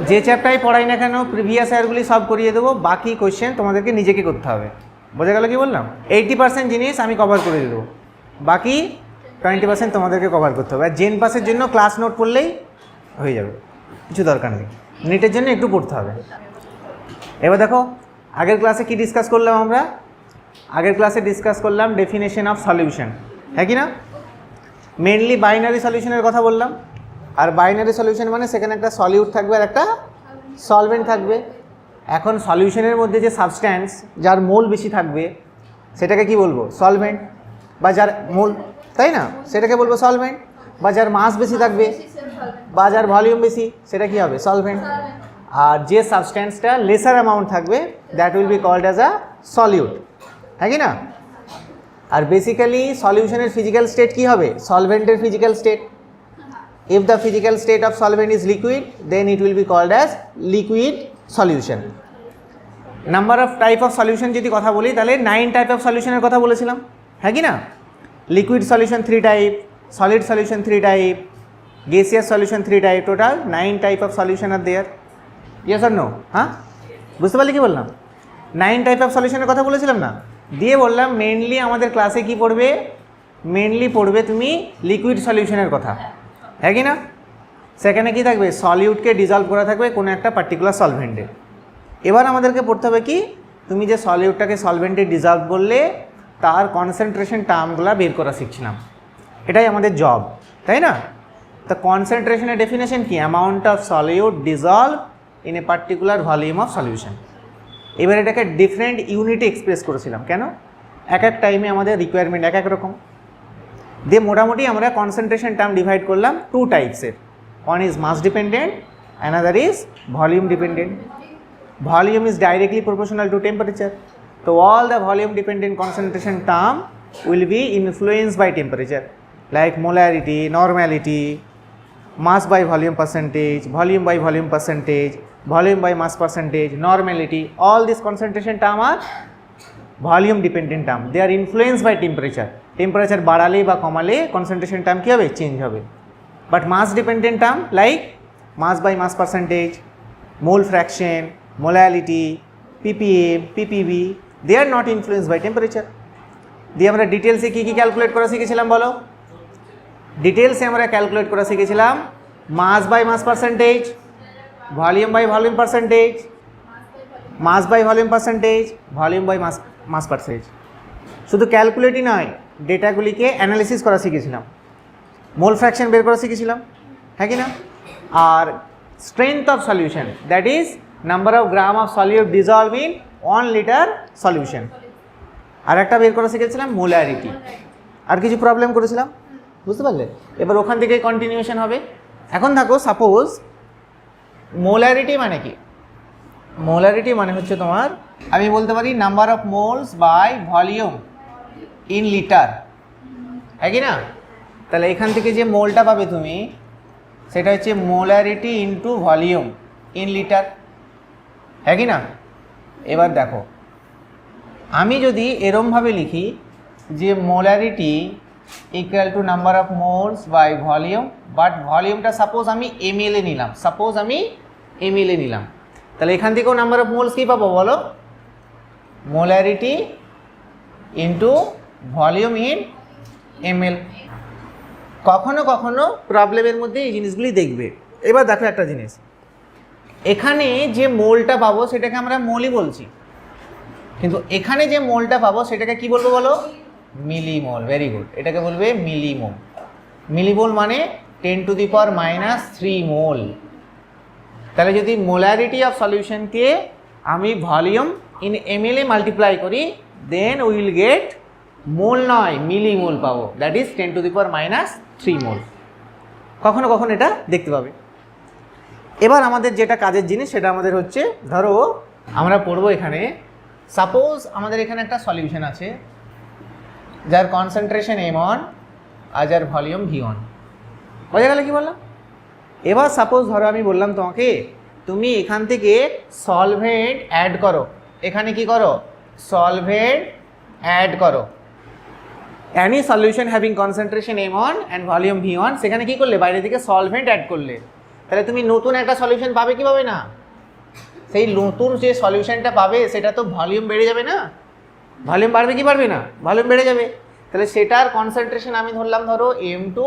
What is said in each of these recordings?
যে চ্যাপ্টারে পড়াই না কেন প্রিভিয়াস ইয়ারগুলি সব করিয়ে দেবো, বাকি কোয়েশ্চেন তোমাদেরকে নিজেকে করতে হবে। বোঝা গেল কি বললাম? 80% জিনিস আমি কভার করে দেবো, বাকি 20% তোমাদেরকে কভার করতে হবে। আর জেন পাসের জন্য ক্লাস নোট পড়লেই হয়ে যাবে, কিছু দরকার নেই। নেটের জন্য একটু পড়তে হবে। এবার দেখো আগের ক্লাসে কি ডিসকাস করলাম আমরা? আগের ক্লাসে ডিসকাস করলাম ডেফিনেশন অফ সলিউশন, হ্যাঁ কি না? মেনলি বাইনারি সলিউশনের কথা বললাম। আর বাইনারি সলিউশন মানে সেখানে একটা সলিউট থাকবে আর একটা সলভেন্ট থাকবে। এখন সলিউশনের মধ্যে যে সাবস্ট্যান্স যার মোল বেশি থাকবে সেটাকে কি বলবো? সলভেন্ট। বা যার মোল, তাই না, সেটাকে বলবো সলভেন্ট। বা যার মাস বেশি থাকবে বা যার ভলিউম বেশি সেটা কি হবে? সলভেন্ট। আর যে সাবস্ট্যান্সটা লেসার অ্যামাউন্ট থাকবে that will be called as a solute, হ্যাঁ কি না? আর বেসিক্যালি সলিউশনের ফিজিক্যাল স্টেট কি হবে? সলভেন্টের physical state. If the physical state of solvent is liquid, then it will be called as liquid solution. Number of type of solution যদি কথা বলি তাহলে 9 টাইপ অফ সলিউশনের কথা বলেছিলাম, হ্যাঁ কি না? Liquid solution 3 type, solid solution 3 type, gaseous solution 3 type, total 9 type of solution are there. Yes or no? হ্যাঁ, বুঝতে পারলি কি বললাম? 9 টাইপ অফ সলিউশনের কথা বলেছিলাম না? দিয়ে বললাম মেনলি আমাদের ক্লাসে কি পড়বে? মেনলি পড়বে তুমি লিকুইড সলিউশনের কথা, হ্যাঁ কি না? সেখানে কি থাকবে? সলিউটকে ডিজলভ করা থাকবে কোনো একটা পার্টিকুলার সলভেন্টে। এবার আমাদেরকে পড়তে হবে কি, তুমি যে সলিউটটাকে সলভেন্টে ডিজলভ করলে তার কনসেন্ট্রেশন টার্মগুলো বের করা শিখছিলাম, এটাই আমাদের জব, তাই না? তো কনসেন্ট্রেশনের ডেফিনেশন কি? Amount of solute dissolve in a particular volume of solution. এবার এটাকে ডিফারেন্ট ইউনিটে এক্সপ্রেস করেছিলাম। কেন? এক এক টাইমে আমাদের রিকোয়ারমেন্ট এক এক রকম। দিয়ে মোটামুটি আমরা কনসেন্ট্রেশন টার্ম ডিভাইড করলাম 2 টাইপসের। One is mass dependent, another is volume dependent. Volume is directly proportional to temperature, তো all the volume dependent concentration term will be influenced by temperature, like molarity, normality, mass by volume percentage, volume by volume percentage, volume by mass percentage, normality. All these concentration term are volume dependent term. They are influenced by temperature. Temperature বাড়ালে বা কমালে concentration term কি হবে? Change হবে। But mass dependent term like mass by mass percentage, mole fraction, molality, ppm, ppb, they are not influenced by temperature. দিয়ে আমরা ডিটেলসে কি কি ক্যালকুলেট করা শিখেছিলাম বলো? ডিটেলসে আমরা ক্যালকুলেট করা শিখেছিলাম mass by mass percentage, volume by volume percentage, mass by volume percentage, volume by mass percentage. শুধু ক্যালকুলেটই নয়, ডেটাগুলিকে অ্যানালিসিস করা শিখেছিলাম, মোল ফ্র্যাকশন বের করা শিখেছিলাম, হ্যাঁ কি না? আর strength of solution, that is number of gram of solute dissolve in 1 litre solution. আর একটা বের করা শিখেছিলাম মোলারিটি। আর কিছু প্রবলেম করেছিলাম, বুঝতে পারলে? এবার ওখান থেকে কন্টিনিউশন হবে। এখন থাকো, সাপোজ মোলারিটি মানে কি? মোলারিটি মানে হচ্ছে তোমার, আমি বলতে পারি number of moles by volume in litre, হ্যাঁ কি না? তাহলে এখান থেকে যে মোলটা পাবে তুমি সেটা হচ্ছে molarity into volume in litre, হ্যাঁ কি না? এবার দেখো, আমি যদি এরমভাবে লিখি যে molarity equal to number of moles by volume, but ভলিউমটা সাপোজ আমি ml এ নিলাম, সাপোজ আমি ml এ নিলাম, তাহলে এখান থেকেও নাম্বার অফ মোলস কী পাবো বলো? Molarity into volume in ml। কখনো কখনো প্রবলেমের মধ্যে এই জিনিসগুলি দেখবে। এবার দেখো একটা জিনিস, এখানে যে মোলটা পাবো সেটাকে আমরা মোলই বলছি, কিন্তু এখানে যে মোলটা পাবো সেটাকে কি বলবো বলো? মিলিমোল। ভেরি গুড, এটাকে বলবে মিলিমোল। মিলিমোল মানে 10⁻³ মোল। তাহলে যদি মোলারিটি অফ সলিউশনকে আমি volume in ml A multiply করি, দেন উইল গেট মোল নয় মিলিমোল পাবো, দ্যাট ইজ 10⁻³ মোল। কখনো কখনো এটা দেখতে পাবে। এবার আমাদের যেটা কাজের জিনিস সেটা আমাদের হচ্ছে, ধরো আমরা পড়বো এখানে, সাপোজ আমাদের এখানে একটা সলিউশন আছে যার কনসেন্ট্রেশন m1 আর যার ভলিউম v1। বোঝা গেল কি বললাম? এবার সাপোজ ধরো আমি বললাম তোমাকে তুমি এখান থেকে সলভেন্ট অ্যাড করো, এখানে কি করো? সলভেন্ট অ্যাড করো। any solution having concentration m1 and volume v1, সেখানে কি করলে? বাইরে থেকে সলভেন্ট অ্যাড করলে। তাহলে তুমি নতুন একটা সলিউশন পাবে কি পাবে না? সেই নতুন যে সলিউশনটা পাবে সেটা তো ভলিউম বেড়ে যাবে না? ভলিউম বাড়বে কি বাড়বে না? ভলিউম বেড়ে যাবে। তাহলে সেটার কনসেন্ট্রেশন আমি ধরলাম ধরো M2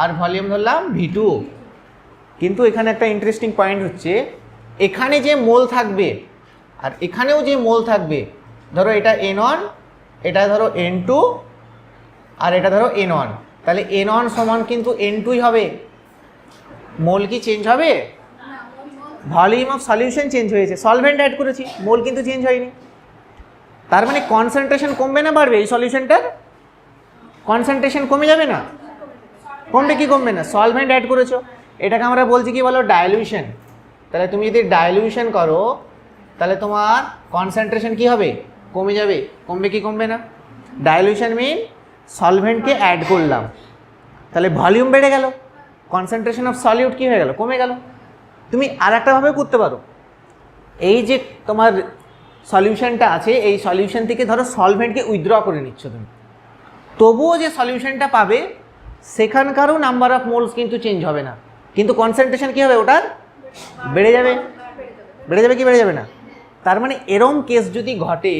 আর ভলিউম ধরলাম V2। কিন্তু এখানে একটা ইন্টারেস্টিং পয়েন্ট হচ্ছে, এখানে যে মোল থাকবে আর এখানেও যে মোল থাকবে, ধরো এটা N1, এটা ধরো N2 আর এটা ধরো N1, তাহলে N1 সমান কিন্তু N2ই হবে। মোল কি চেঞ্জ হবে? ভলিউম অফ সলিউশন চেঞ্জ হয়েছে, সলভেন্ট অ্যাড করেছি, মোল কিন্তু চেঞ্জ হয়নি। তার মানে কনসেন্ট্রেশন কমবে না বাড়বে? এই সলিউশনটার কনসেন্ট্রেশন কমে যাবে না? কমবে কি কমবে না? সলভেন্ট অ্যাড করেছো, এটাকে আমরা বলছি কি বলো? ডাইলিউশন। তাহলে তুমি যদি ডাইলিউশন করো তাহলে তোমার কনসেন্ট্রেশন কি হবে? কমে যাবে। কমবে কি কমবে না? ডাইলিউশন মিন সলভেন্টকে অ্যাড করলাম, তাহলে ভলিউম বেড়ে গেল, কনসেন্ট্রেশন অফ সলিউট কি হয়ে গেল? কমে গেল। তুমি আর একটাভাবে করতে পারো, এই যে তোমার সলিউশনটা আছে এই সলিউশন থেকে ধরো সলভেন্টকে উইথড্র করে নিচ্ছ তুমি, তবুও যে সলিউশনটা পাবে সেখানকারও নাম্বার অফ মোলস কিন্তু চেঞ্জ হবে না, কিন্তু কনসেন্ট্রেশন কী হবে? ওটার বেড়ে যাবে। বেড়ে যাবে কি বেড়ে যাবে না? তার মানে এরম কেস যদি ঘটে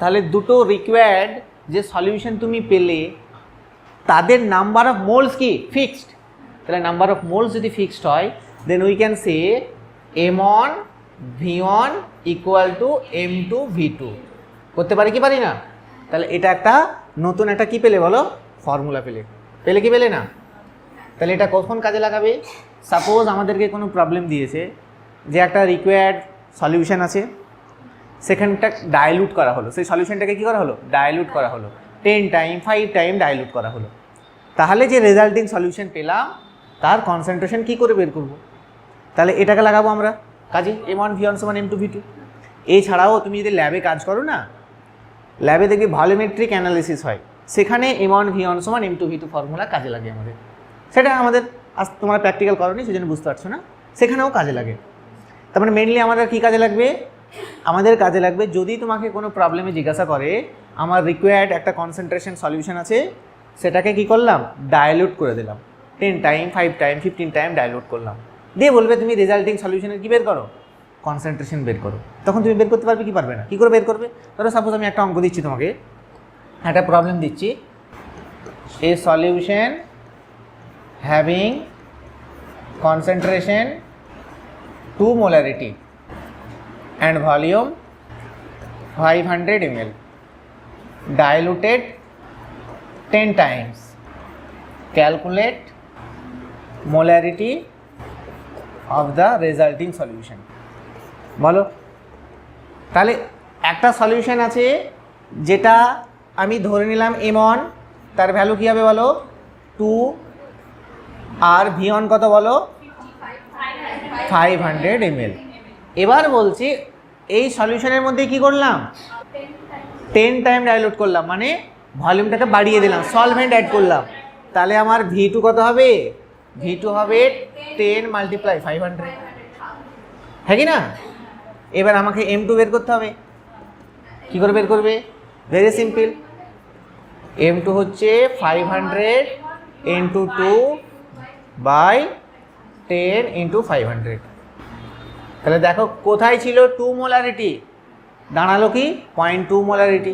তাহলে দুটো রিকোয়ার্ড যে সলিউশন তুমি পেলে তাদের নাম্বার অফ মোলস কি ফিক্সড। তাহলে নাম্বার অফ মোলস যদি ফিক্সড হয় then we can say M1 V1 equal to M2 V2 করতে পারি কি পারি না? তাহলে এটা একটা নতুন একটা কি পেলে বলো? ফর্মুলা পেলে। পেলে কি পেলে না? তাহলে এটা কখন কাজে লাগাবে? সাপোজ আমাদেরকে কোনো প্রবলেম দিয়েছে যে একটা রিকোয়ার্ড সলিউশন আছে, সেখানটা ডাইলুট করা হলো, সেই সলিউশনটাকে কী করা হলো? ডাইলুট করা হলো, 10 টাইম 5 টাইম ডাইলুট করা হলো। তাহলে যে রেজাল্টিং সলিউশন পেলাম তার কনসেন্ট্রেশন কী করে বের করব? তাহলে এটাকে লাগাবো আমরা কাজে, M1 V1 সমান M2 V2। এছাড়াও তুমি যদি ল্যাবে কাজ করো না, ল্যাবে দেখবি ভলিউমেট্রিক অ্যানালিসিস হয়, সেখানে M1 V1 সমান M2 V2 ফর্মুলা কাজে লাগে আমাদের। সেটা আমাদের আজ তোমরা প্র্যাকটিক্যাল করোনি সেজন্য বুঝতে পারছো না, সেখানেও কাজে লাগে। তার মানে মেনলি আমাদের কী কাজে লাগবে? আমাদের কাজে লাগবে যদি তোমাকে কোনো প্রবলেমে জিজ্ঞাসা করে আমার রিকোয়ার্ড একটা কনসেন্ট্রেশন সলিউশন আছে, সেটাকে কি করলাম? ডাইলুট করে দিলাম, 10 টাইম 5 টাইম 15 টাইম ডাইলুট করলাম, দিয়ে বলবে তুমি রেজাল্টিং সলিউশনের কী বের করো? কনসেন্ট্রেশন বের করো। তখন তুমি বের করতে পারবে কি পারবে না? কী করে বের করবে? ধরো সাপোজ আমি একটা অঙ্ক দিচ্ছি তোমাকে, একটা প্রবলেম দিচ্ছি, a solution having concentration 2 molarity and volume 500 ml diluted 10 times, calculate molarity of the resulting solution। বলো, তাহলে একটা সলিউশন আছে যেটা আমি ধরে নিলাম M1, তার ভ্যালু কী হবে বলো? 2, আর V1 কত বলো? 500 ml। এবার বলছি এই সলিউশনের মধ্যে কি করলাম? 10 টাইম ডাইলুট করলাম, মানে ভলিউমটাকে বাড়িয়ে দিলাম, সলভেন্ট অ্যাড করলাম। তাহলে আমার V2 কত হবে? V2 হবে 10 মাল্টিপ্লাই 500, হ্যাঁ কি না? এবার আমাকে M2 বের করতে হবে। কী করে বের করবে? ভেরি সিম্পল, M2 হচ্ছে 500 ইন্টু 2 বাই 10 ইন্টু 500। তাহলে দেখো কোথায় ছিল 2 মোলারিটি, দাঁড়ালো কি 0.2 মোলারিটি।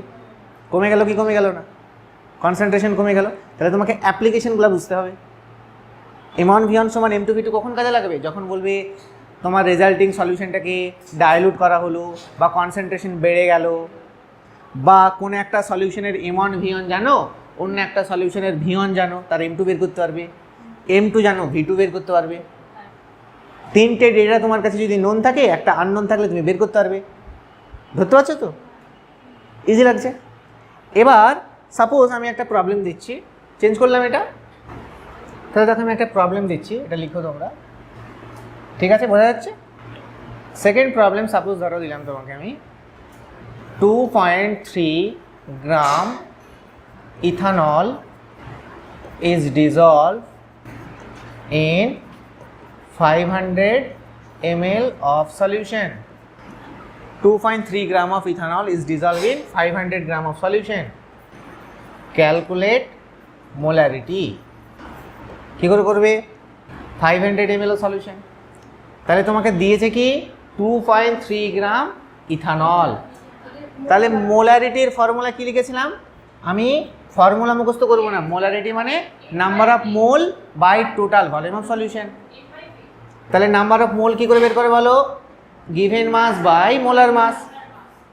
কমে গেল কি কমে গেল না? কনসেন্ট্রেশন কমে গেল। তাহলে তোমাকে অ্যাপ্লিকেশনগুলো বুঝতে হবে। M1 V1 সমান M2 V2 কখন কাজে লাগবে? যখন বলবে তোমার রেজাল্টিং সলিউশনটাকে ডাইলুট করা হলো বা কনসেন্ট্রেশন বেড়ে গেল, বা কোনো একটা সলিউশনের M1 V1 জানো, অন্য একটা সলিউশনের V1 জানো, তার M2 বের করতে পারবে, M2 জানো V2 বের করতে পারবে। তিনটে ডেটা তোমার কাছে যদি নোন থাকে, একটা আননোন থাকলে তুমি বের করতে পারবে। ধরতে পারছো তো? ইজি লাগছে? এবার সাপোজ আমি একটা প্রবলেম দিচ্ছি, চেঞ্জ করলাম এটা, তাহলে দেখো আমি একটা প্রবলেম দিচ্ছি, এটা লিখো তোমরা, ঠিক আছে? বোঝা যাচ্ছে? সেকেন্ড প্রবলেম সাপোজ ধরো দিলাম তোমাকে আমি, 2.3 গ্রাম ethanol is dissolved in 500 ml of solution। 2.3 gram of ethanol is dissolved in 500 gram of solution। Calculate molarity। কী করে করবে? 500 ml of solution, তাহলে তোমাকে দিয়েছে কি 2.3 গ্রাম ইথানল। তাহলে মোলারিটির ফর্মুলা কি লিখেছিলাম, আমি ফর্মুলা মুখস্থ করবো না, মোলারিটি মানে number of mole by total volume of solution. তাহলে নাম্বার অফ মোল কি করে বের করে বলো, given mass by molar mass.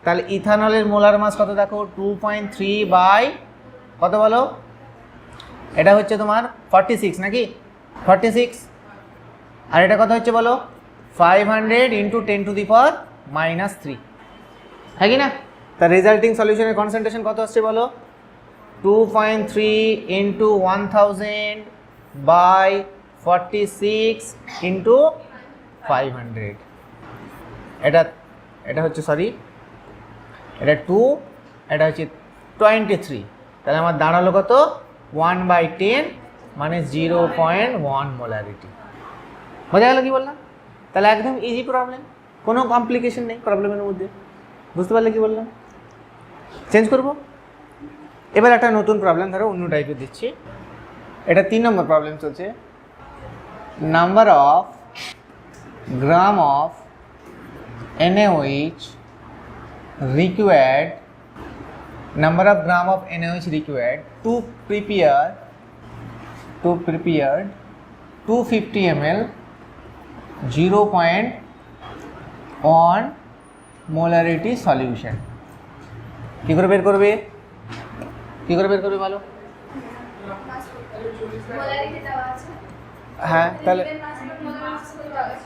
তাহলে ইথানলের মোলার মাস কত দেখো, 2.3 বাই কত বলো, এটা হচ্ছে তোমার 46 নাকি 46, আর এটা কত হচ্ছে বলো 500 ইন্টু 10⁻³ হ্যাঁ কি না। তার রেজাল্টিং সলিউশনের কনসেন্ট্রেশন কত আসছে বলো, 2.3 ইন্টু 1000 বাই 46 ইন্টু 500। এটা হচ্ছে সরি, এটা 2, এটা হচ্ছে 23। তাহলে আমার দাঁড়ালো কত 1/10 মানে 0.1 মোলারিটি। বোঝা গেল কি বললাম? তাহলে একদম ইজি প্রবলেম, কোনো কমপ্লিকেশন নেই প্রবলেমের মধ্যে। বুঝতে পারলে কি বললাম? চেঞ্জ করব। এবার একটা নতুন প্রবলেম ধরো অন্য টাইপের দিচ্ছি। এটা 3 নম্বর প্রবলেম চলছে। Number of gram of NaOH required, number of gram of NaOH required to prepare 250 ml 0.1 molarity solution। কি করে বের করবে, কি করে বের করবে বলো? হ্যাঁ,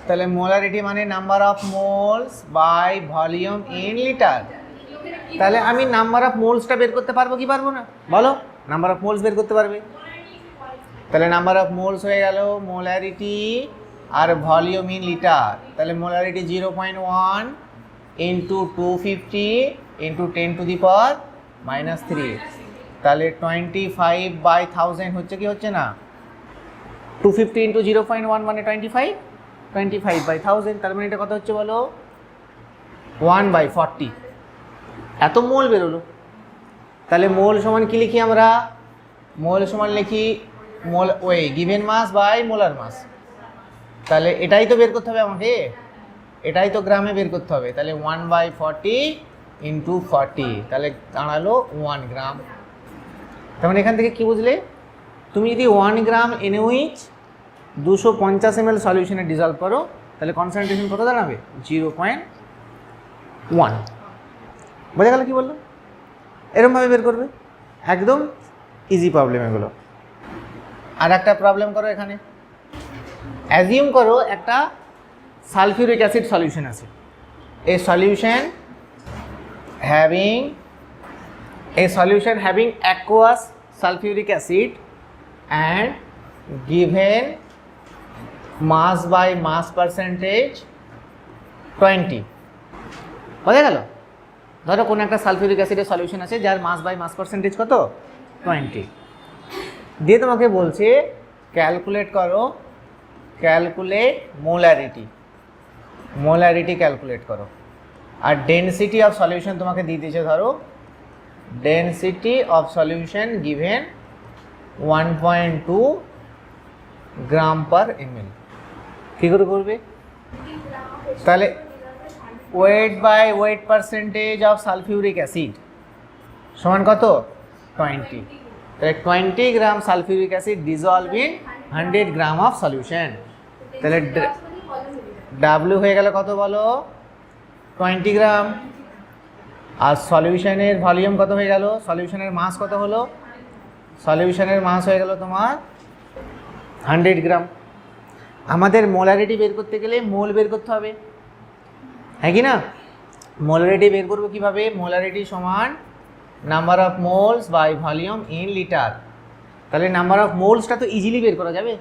তাহলে মোলারিটি মানে number of moles by volume in litre. তাহলে আমি নাম্বার অফ মোলসটা বের করতে পারবো কি পারবো না বলো? নাম্বার অফ মোলস বের করতে পারবে। তাহলে নাম্বার অফ মোলস হয়ে গেল মোলারিটি আর ভলিউম ইন লিটার। তাহলে মোলারিটি 0.1 ইন্টু 250 ইন্টু 10⁻³ তাহলে 25/1000 হচ্ছে কি হচ্ছে না, 250 ইন্টু 0.1 মানে 25/1000। তার মানে এটা কত হচ্ছে বলো 1/40। এত মোল বেরোলো। তাহলে মোল সমান কি লিখি আমরা, মোল সমান লিখি মোল ওই given mass by molar mass. তাহলে এটাই তো বের করতে হবে আমাকে, এটাই তো গ্রামে বের করতে হবে। তাহলে 1/40 ইন্টু 40 তাহলে দাঁড়ালো 1 গ্রাম। তার মানে এখান থেকে কি বুঝলে, তুমি যদি 1 গ্রাম NaOH 250 ml সলিউশনে ডিজলভ করো তাহলে কনসেন্ট্রেশন কত দাঁড়াবে 0.1। বোঝা গেল কি বললো? এরকমভাবে বের করবে, একদম ইজি প্রবলেম এগুলো। আর একটা প্রবলেম করো এখানে, অ্যাজিউম করো একটা সালফিউরিক অ্যাসিড সলিউশন আছে। A solution having aqueous sulfuric acid and given mass by mass percentage 20। বোঝা গেল? ধরো কোনো একটা সালফিউরিক অ্যাসিডের সলিউশন আছে যার মাস বাই মাস পার্সেন্টেজ কত 20, দিয়ে তোমাকে বলছে ক্যালকুলেট করো, ক্যালকুলেট মোলারিটি ক্যালকুলেট করো। আর ডেনসিটি অফ সলিউশন তোমাকে দিয়ে দিয়েছে, ধরো density of solution given 1.2 gram per ml। কী করে করবে? তাহলে weight by weight percentage of sulphuric acid সমান কত 20। তাহলে 20 gram sulphuric acid dissolve in 100 gram of solution. তাহলে ডাব্লিউ হয়ে গেল কত বলো 20 গ্রাম। আর সলিউশনের ভলিউম কত হয়ে গেল, সলিউশনের মাস কত হলো, সলিউশনের মাস হয়ে গেল তোমার 100 গ্রাম। আমাদের মোলারিটি বের করতে গেলে মোল বের করতে হবে, হ্যাঁ কি না? মোলারিটি বের করবো কীভাবে, মোলারিটি সমান number of moles by volume in litre. তাহলে নাম্বার অফ মোলসটা তো ইজিলি বের করা যাবে,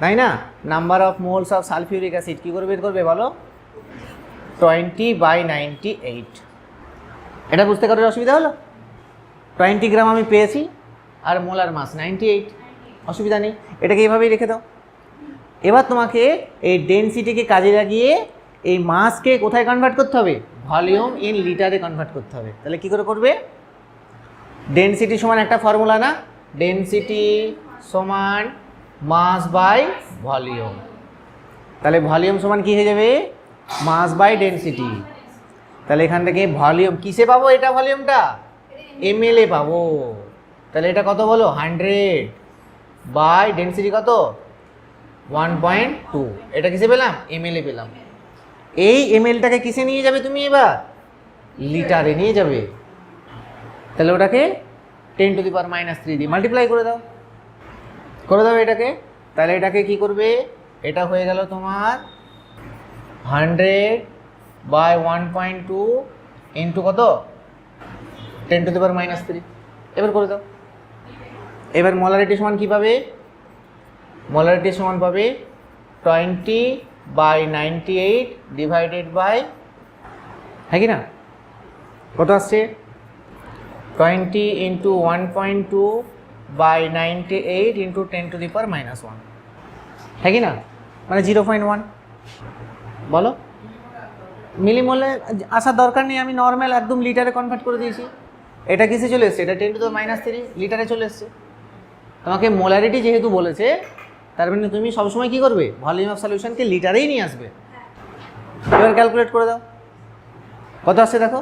তাই না? Number of moles of sulphuric acid কী করে বের করবে বলো, 20/98। এটা বুঝতে কারোর অসুবিধা হলো? 20 গ্রাম আমি পেয়েছি আর মোলার মাস 98, অসুবিধা নেই, এটাকে এইভাবেই রেখে দাও। এবার তোমাকে এই ডেনসিটিকে কাজে লাগিয়ে এই মাসকে কোথায় কনভার্ট করতে হবে, ভলিউম ইন লিটারে কনভার্ট করতে হবে। তাহলে কী করে করবে, ডেনসিটি সমান একটা ফর্মুলা না, ডেনসিটি সমান মাস বাই ভলিউম। তাহলে ভলিউম সমান কি হয়ে যাবে, মাস বাই ডেনসিটি। তাহলে এখান থেকে ভলিউম কিসে পাবো, এটা ভলিউমটা এমএল এ পাবো। তাহলে এটা কত বলো, 100 বাই ডেনসিটি কত 1.2, এটা কিসে পেলাম, এমএল এ পেলাম। এই এমএলটাকে কিসে নিয়ে যাবে তুমি, এবার লিটারে নিয়ে যাবে। তাহলে ওটাকে 10⁻³ দিয়ে মাল্টিপ্লাই করে দাও এটাকে। তাহলে এটাকে কি করবে, এটা হয়ে গেল তোমার 100 বাই 1.2 ইন্টু কত 10⁻³। এবার করে দাও। এবার মোলারিটি সমান কী পাবে, মোলারিটি সমান পাবে 20/98 ডিভাইডেড বাই, হ্যাঁ কি না, কত আসছে 20 ইন্টু 1.2/98 ইন্টু 10⁻⁻1, হ্যাঁ কি না, মানে 0.1। বলো মিলিমোলে আসার দরকার নেই, আমি নর্মাল একদম লিটারে কনভার্ট করে দিয়েছি। এটা কিসে চলে এসছে, এটা 10⁻³ লিটারে চলে এসছে। তোমাকে মোলারিটি যেহেতু বলেছে, তার মানে তুমি সবসময় কী করবে, ভলিউম অফ সলিউশনকে লিটারেই নিয়ে আসবে। এবার ক্যালকুলেট করে দাও কত আসছে দেখো,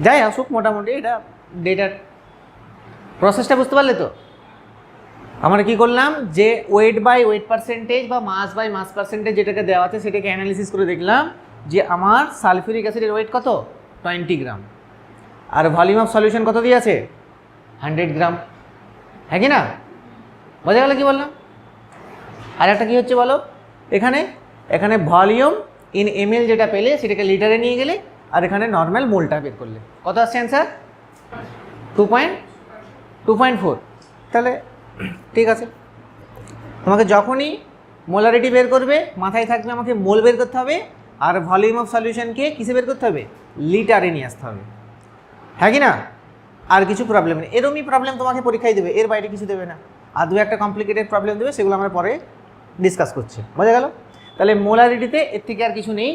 যাই আসুক মোটামুটি, এটা ডেটার প্রসেসটা বুঝতে পারলে তো। আমরা কি করলাম, যে ওয়েট বাই ওয়েট পার্সেন্টেজ বা মাস বাই মাস পার্সেন্টেজ যেটাকে দেওয়া আছে সেটাকে অ্যানালিসিস করে দেখলাম যে আমার সালফিউরিক অ্যাসিডের ওয়েট কত 20 গ্রাম, আর ভলিউম অফ সলিউশন কত দিয়ে আছে 100 গ্রাম, হ্যাঁ কি না, বোঝা গেল কি বললাম। আর একটা কী হচ্ছে বলো, এখানে ভলিউম ইন এমএল যেটা পেলে সেটাকে লিটারে নিয়ে গেলে, আর এখানে নর্মাল মোলটা বের করলে কত আসছে অ্যান্সার 2.4। তাহলে ঠিক আছে, তোমাকে যখনই মোলারিটি বের করবে মাথায় থাকবে আমাকে মোল বের করতে হবে, আর ভলিউম অফ সলিউশনকে কিসে বের করতে হবে, লিটারে নিয়ে আসতে হবে, হ্যাঁ কি না। আর কিছু প্রবলেম নেই, এরমই প্রবলেম তোমাকে পরীক্ষায় দেবে, এর বাইরে কিছু দেবে না। আর দু একটা কমপ্লিকেটেড প্রবলেম দেবে, সেগুলো আমরা পরে ডিসকাস করছি, বোঝা গেল। তাহলে মোলারিটিতে এর থেকে আর কিছু নেই।